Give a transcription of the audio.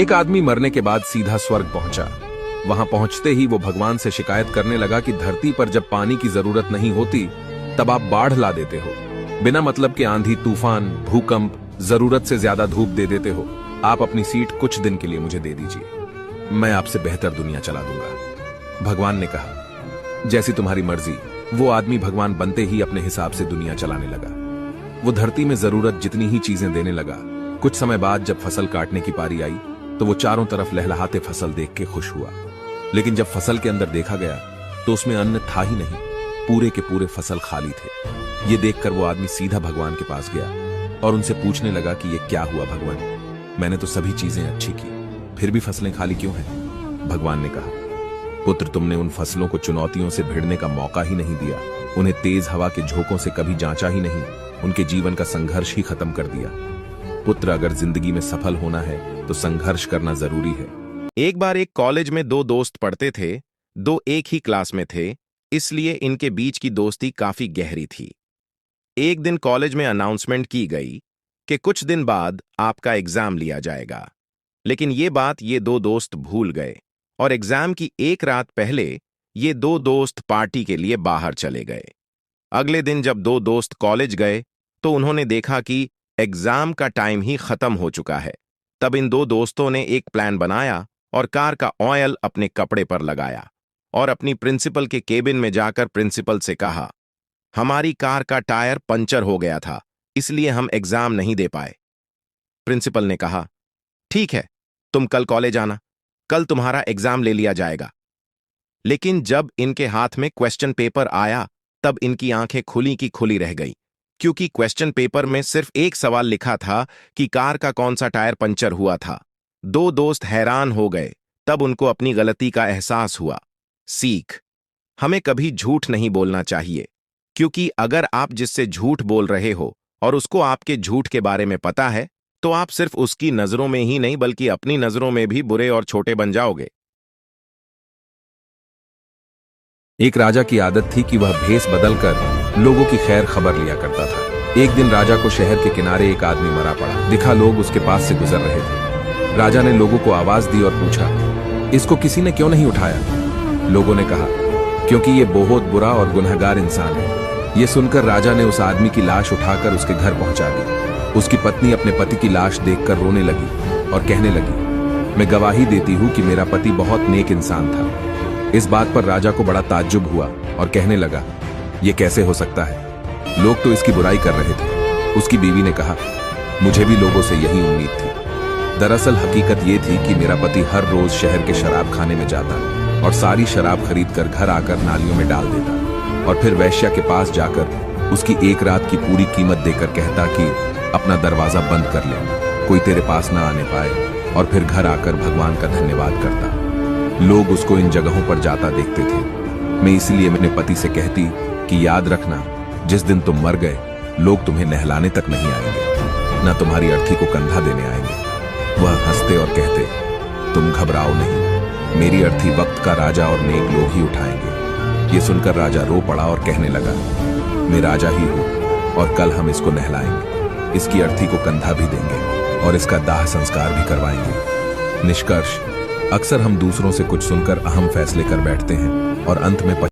एक आदमी मरने के बाद सीधा स्वर्ग पहुंचा। वहां पहुंचते ही वो भगवान से शिकायत करने लगा कि धरती पर जब पानी की जरूरत नहीं होती तब आप बाढ़ ला देते हो। बिना मतलब के आंधी, तूफान, भूकंप, जरूरत से ज्यादा धूप दे देते हो। आप अपनी सीट कुछ दिन के लिए मुझे दे दीजिए, मैं आपसे बेहतर दुनिया चला दूंगा। भगवान ने कहा, जैसी तुम्हारी मर्जी। वो आदमी भगवान बनते ही अपने हिसाब से दुनिया चलाने लगा। वो धरती में जरूरत जितनी ही चीजें देने लगा। कुछ समय बाद जब फसल काटने की पारी आई तो वो चारों तरफ लहलहाते फसल देख के खुश हुआ। लेकिन जब फसल के अंदर देखा गया तो उसमें अन्न था ही नहीं। पूरे के पूरे फसल खाली थे। ये देखकर वो आदमी सीधा भगवान के पास गया और उनसे पूछने लगा कि ये क्या हुआ भगवान, मैंने तो सभी चीजें अच्छी की, फिर भी फसलें खाली क्यों हैं? भगवान ने कहा, पुत्र, तुमने उन फसलों को चुनौतियों से भिड़ने का मौका ही नहीं दिया। उन्हें तेज हवा के झोंकों से कभी जांचा ही नहीं। उनके जीवन का संघर्ष ही खत्म कर दिया। पुत्र, अगर जिंदगी में सफल होना है तो संघर्ष करना जरूरी है। एक बार एक कॉलेज में दो दोस्त पढ़ते थे। दो एक ही क्लास में थे, इसलिए इनके बीच की दोस्ती काफी गहरी थी। एक दिन कॉलेज में अनाउंसमेंट की गई कि कुछ दिन बाद आपका एग्जाम लिया जाएगा। लेकिन ये बात ये दो दोस्त भूल गए और एग्जाम की एक रात पहले ये दो दोस्त पार्टी के लिए बाहर चले गए। अगले दिन जब दो दोस्त कॉलेज गए तो उन्होंने देखा कि एग्जाम का टाइम ही खत्म हो चुका है। तब इन दो दोस्तों ने एक प्लान बनाया और कार का ऑयल अपने कपड़े पर लगाया और अपनी प्रिंसिपल के केबिन में जाकर प्रिंसिपल से कहा, हमारी कार का टायर पंचर हो गया था, इसलिए हम एग्जाम नहीं दे पाए। प्रिंसिपल ने कहा, ठीक है, तुम कल कॉलेज आना, कल तुम्हारा एग्जाम ले लिया जाएगा। लेकिन जब इनके हाथ में क्वेश्चन पेपर आया तब इनकी आंखें खुली की खुली रह गई, क्योंकि क्वेश्चन पेपर में सिर्फ एक सवाल लिखा था कि कार का कौन सा टायर पंचर हुआ था। दो दोस्त हैरान हो गए। तब उनको अपनी गलती का एहसास हुआ। सीख, हमें कभी झूठ नहीं बोलना चाहिए, क्योंकि अगर आप जिससे झूठ बोल रहे हो और उसको आपके झूठ के बारे में पता है तो आप सिर्फ उसकी नजरों में ही नहीं बल्कि अपनी नजरों में भी बुरे और छोटे बन जाओगे। एक राजा की आदत थी कि वह भेष बदलकर लोगों की खैर खबर लिया करता था। एक दिन राजा को शहर के किनारे एक आदमी मरा पड़ा दिखा। लोग उसके पास से गुजर रहे थे। राजा ने लोगों को आवाज दी और पूछा, इसको किसी ने क्यों नहीं उठाया? लोगों ने कहा, क्योंकि ये बहुत बुरा और गुनहगार इंसान है। ये सुनकर राजा ने उस आदमी की लाश उठाकर उसके घर पहुंचा दी। उसकी पत्नी अपने पति की लाश देखकर रोने लगी और कहने लगी, मैं गवाही देती हूं कि मेरा पति बहुत नेक इंसान था। इस बात पर राजा को बड़ा ताज्जुब हुआ और कहने लगा, यह कैसे हो सकता है? लोग तो इसकी बुराई कर रहे थे। उसकी बीवी ने कहा, मुझे भी लोगों से यही उम्मीद थी। दरअसल हकीकत यह थी कि मेरा पति हर रोज शहर के शराब खाने में जाता और सारी शराब खरीदकर घर आकर नालियों में डाल देता और फिर वैश्या के पास जाकर उसकी एक रात की पूरी कीमत देकर कहता कि अपना दरवाजा बंद कर ले, कोई तेरे पास ना आने पाए, और फिर घर आकर भगवान का धन्यवाद करता। लोग उसको इन जगहों पर जाता देखते थे। मैं इसलिए अपने पति से कहती कि याद रखना, जिस दिन तुम मर गए लोग तुम्हें नहलाने तक नहीं आएंगे, न तुम्हारी अर्थी को कंधा देने आएंगे। वह हंसते और कहते, तुम घबराओ नहीं, मेरी अर्थी वक्त का राजा और नेक लोग ही उठाएंगे। ये सुनकर राजा रो पड़ा और कहने लगा, मैं राजा ही हूं और कल हम इसको नहलाएंगे, इसकी अर्थी को कंधा भी देंगे और इसका दाह संस्कार भी करवाएंगे। निष्कर्ष, अक्सर हम दूसरों से कुछ सुनकर अहम फैसले कर बैठते हैं और अंत में